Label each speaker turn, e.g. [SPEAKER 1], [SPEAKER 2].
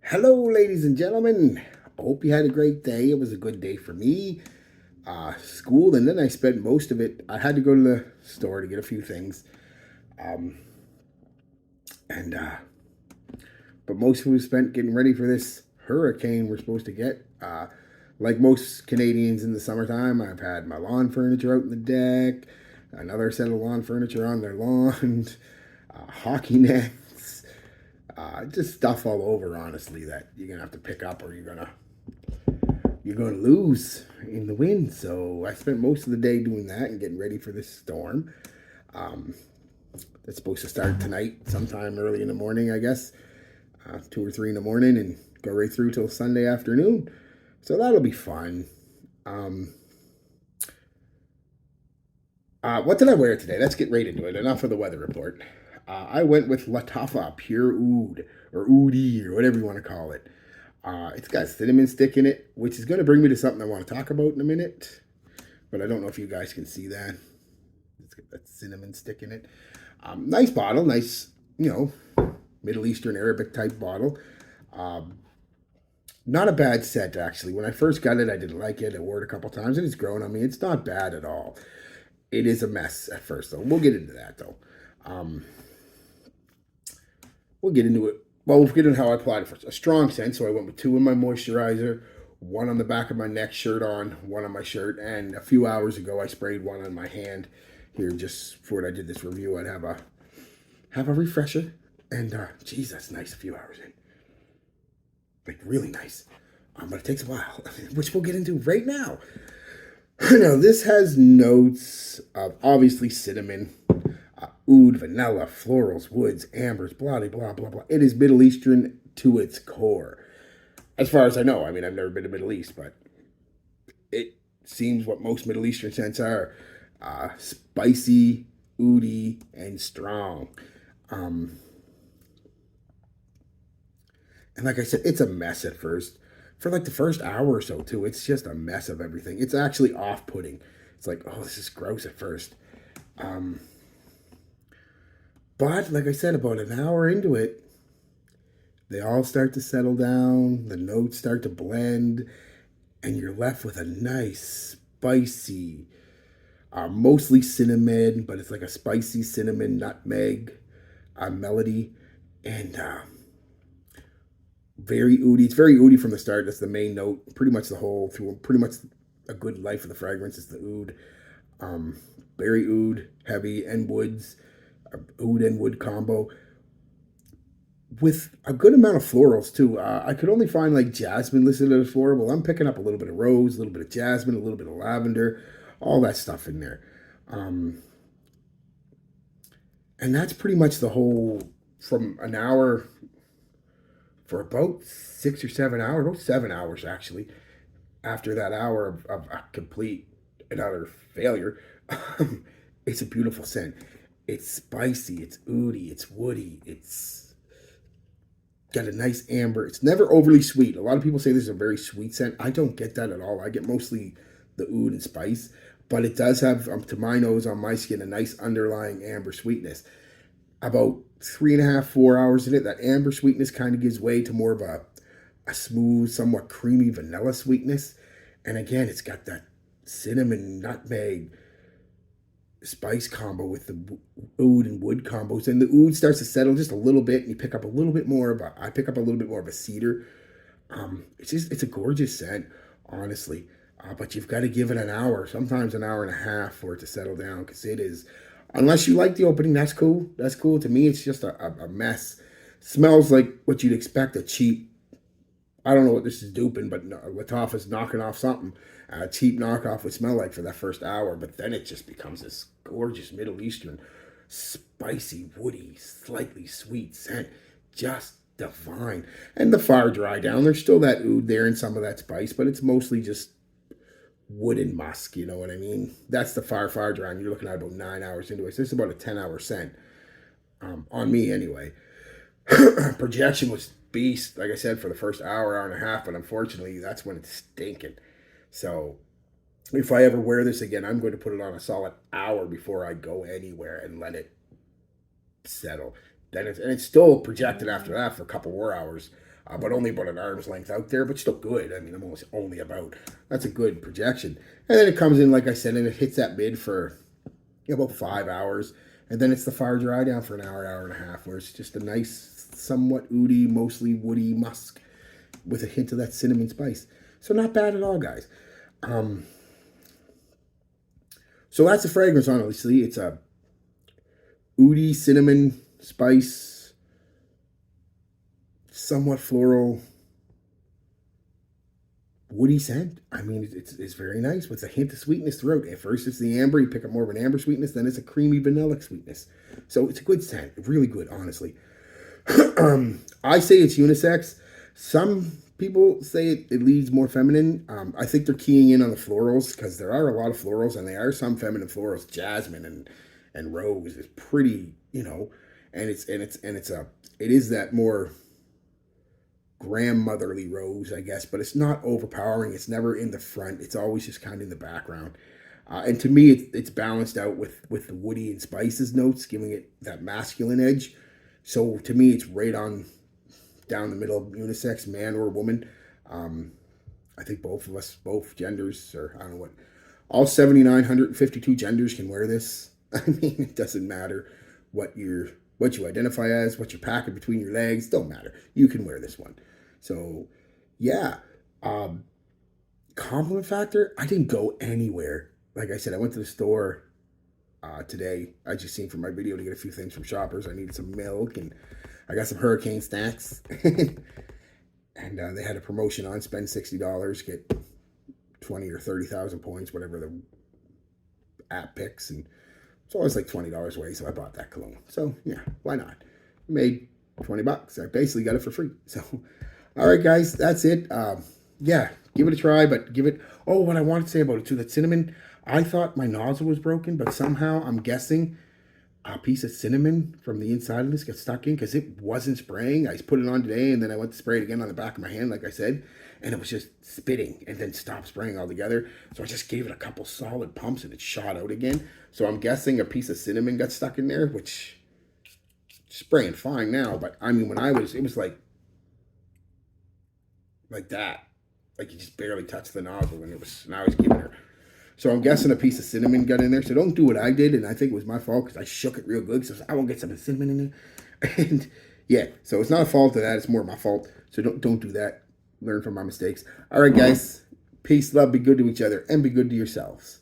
[SPEAKER 1] Hello, ladies and gentlemen. I hope you had a great day. It was a good day for me. School, and then I spent most of it. I had to go to the store to get a few things, um, and but most of it was spent getting ready for this hurricane we're supposed to get. Like most Canadians in the summertime, I've had my lawn furniture out in the deck, another set of lawn furniture on their lawn, hockey nets, just stuff all over. Honestly, that you're gonna have to pick up, or you're gonna lose in the wind. So I spent most of the day doing that and getting ready for this storm. Um, it's supposed to start tonight, sometime early in the morning, I guess, 2 or 3 in the morning, and go right through till Sunday afternoon. So that'll be fun. Um, what did I wear today? Let's get right into it. Enough of the weather report. I went with Lattafa Pure Oud, or Oudi, or whatever you want to call it. It's got a cinnamon stick in it, which is going to bring me to something I want to talk about in a minute. But I don't know if you guys can see that. It's got that cinnamon stick in it. Nice bottle, nice, Middle Eastern Arabic type bottle. Um, Not a bad scent, actually. When I first got it, I didn't like it. I wore it a couple times, and it's grown on me. It's not bad at all. It is a mess at first, though. We'll get into that, though. Um, we'll get into it. Well, we'll get into how I applied it first. A strong scent, so I went with two in my moisturizer, one on the back of my neck, shirt on, one on my shirt, and a few hours ago I sprayed one on my hand. Here, just before I did this review, I'd have a refresher, and geez, that's nice. A few hours in, like really nice. But it takes a while, which we'll get into right now. Now, this has notes of obviously cinnamon, oud, vanilla, florals, woods, ambers, blah, blah, blah, blah, blah. It is Middle Eastern to its core. As far as I know, I mean, I've never been to Middle East, but it seems what most Middle Eastern scents are spicy, oudi, and strong. Um, and like I said, it's a mess at first. For like the first hour or so, too, it's just a mess of everything. It's actually off putting. It's like, oh, this is gross at first. Um, but like I said, about an hour into it, they all start to settle down, the notes start to blend, and you're left with a nice, spicy, mostly cinnamon, but it's like a spicy cinnamon nutmeg melody, and very oody. It's very oody from the start. That's the main note. Pretty much the whole through. Pretty much a good life of the fragrance is the oud. Um, Berry oud, heavy, and woods, oud and wood combo with a good amount of florals too. I could only find like jasmine listed as floral. Well, I'm picking up a little bit of rose, a little bit of jasmine, a little bit of lavender, all that stuff in there. Um, and that's pretty much the whole from an hour for about 6 or 7 hours, about 7 hours actually. After that hour of a complete and utter failure, it's a beautiful scent. It's spicy, it's oody, it's woody, it's got a nice amber. It's never overly sweet. A lot of people say this is a very sweet scent. I don't get that at all. I get mostly the oud and spice, but it does have, to my nose, on my skin, a nice underlying amber sweetness. About 3.5, 4 hours in it, that amber sweetness kind of gives way to more of a smooth, somewhat creamy vanilla sweetness. And again, it's got that cinnamon, nutmeg, spice combo with the oud and wood combos, and the oud starts to settle just a little bit, and you pick up a little bit more of a. I pick up a little bit more of a cedar. It's a gorgeous scent, honestly. But you've got to give it an hour, sometimes an hour and a half, for it to settle down, because it is. Unless you like the opening, that's cool. That's cool. To me, it's just a mess. Smells like what you'd expect a cheap. I don't know what this is duping, but Lattafa's knocking off something. A cheap knockoff would smell like for that first hour, but then it just becomes this gorgeous Middle Eastern, spicy, woody, slightly sweet scent. Just divine. And the far dry down, there's still that oud there and some of that spice, but it's mostly just wood and musk, you know what I mean? That's the far dry, and you're looking at about 9 hours into it. So it's about a 10-hour scent, on me anyway. Projection was beast, like I said, for the first hour and a half, but unfortunately, that's when it's stinking. So if I ever wear this again, I'm going to put it on a solid hour before I go anywhere and let it settle. Then it's still projected after that for a couple more hours, but only about an arm's length out there, but still good. I mean, I'm almost only about, that's a good projection. And then it comes in, like I said, and it hits that mid for about 5 hours. And then it's the far dry down for an hour, hour and a half, where it's just a nice, somewhat oudi, mostly woody musk with a hint of that cinnamon spice. So not bad at all, guys. So that's the fragrance, honestly. It's a oudi, cinnamon, spice, somewhat floral, woody scent. I mean, it's very nice with a hint of sweetness throughout. At first, it's the amber. You pick up more of an amber sweetness. Then it's a creamy vanilla sweetness. So it's a good scent. Really good, honestly. I say it's unisex. Some people say it leads more feminine. I think they're keying in on the florals because there are a lot of florals and there are some feminine florals. Jasmine and rose is pretty, and it is that more grandmotherly rose, I guess, but it's not overpowering. It's never in the front. It's always just kind of in the background. And to me, it's balanced out with the woody and spices notes, giving it that masculine edge. So to me, it's right on down the middle, unisex, man or woman. I think both of us, both genders, or I don't know what, all 7,952 genders can wear this. I mean, it doesn't matter what you identify as, what you're packing between your legs, don't matter. You can wear this one. So, yeah. Compliment factor, I didn't go anywhere. Like I said, I went to the store today. I just seen from my video to get a few things from Shoppers. I needed some milk and I got some hurricane snacks. And they had a promotion on spend $60, get 20 or 30,000 points, whatever the app picks. And it's always like $20 away, so I bought that cologne. So, yeah, why not? Made $20. I basically got it for free. So, all right, guys, that's it. Yeah, give it a try, but give it... Oh, what I wanted to say about it, too, that cinnamon, I thought my nozzle was broken, but somehow I'm guessing a piece of cinnamon from the inside of this got stuck in because it wasn't spraying. I put it on today, and then I went to spray it again on the back of my hand, like I said, and it was just spitting and then stopped spraying altogether. So I just gave it a couple solid pumps, and it shot out again. So I'm guessing a piece of cinnamon got stuck in there, which spraying fine now. But, I mean, when it was like that. Like you just barely touched the nozzle, and I was giving her. So I'm guessing a piece of cinnamon got in there. So don't do what I did, and I think it was my fault because I shook it real good. So I won't get some cinnamon in there. And yeah, so it's not a fault of that. It's more my fault. So don't do that. Learn from my mistakes. All right, guys. Peace, love, be good to each other, and be good to yourselves.